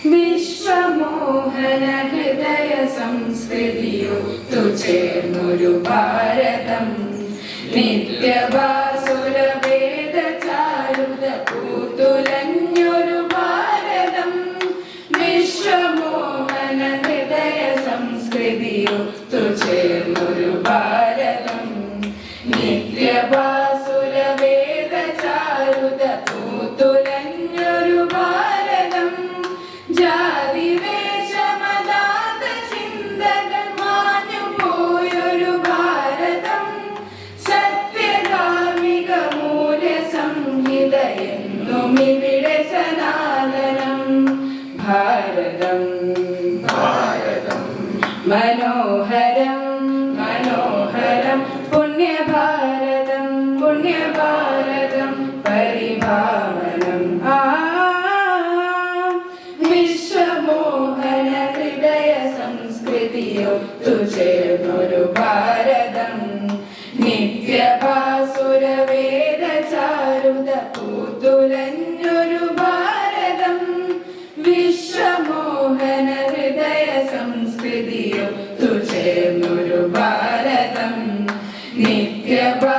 വിശ്വമോഹന ഹൃദയ സംസ്കൃതിയൊത്തു ചേർന്നൊരു ഭാരതം നിത്യഭാസുര വേദ ചാരുത പൂത്തുലഞ്ഞൊരു ഭാരതം വിശ്വമോഹന ഹൃദയ സംസ്കൃതിയൊത്തു ചേർന്നൊരു ഭാരതം നിത്യഭാസുര വേദ ചാരുത പൂത്തുലഞ്ഞൊരു ഭാരതം ജാതിവേഷമതാത ചിന്തകൾ മാഞ്ഞു പോയൊരു ഭാരതം സത്യധാർമ്മിക മൂല്യ സംഹിത എന്നും ഇവിടെ സനാതനം ഭാരതം ഭാരതം മനോഹരം മനോഹരം പുണ്യഭാരതം പുണ്യഭാരതം പരിഭാവനം വിശ്വമോഹന ഹൃദയ സംസ്കൃതിയൊത്തു ചേർന്നൊരു ഭാരതം നിത്യഭാസുര വേദ ചാരുത പൂത്തുലഞ്ഞൊരു ഭാരതം വിശ്വമോഹന ഹൃദയ സംസ്കൃതിയൊത്തു ചേർന്നൊരു ഭാരതം നിത്യഭാ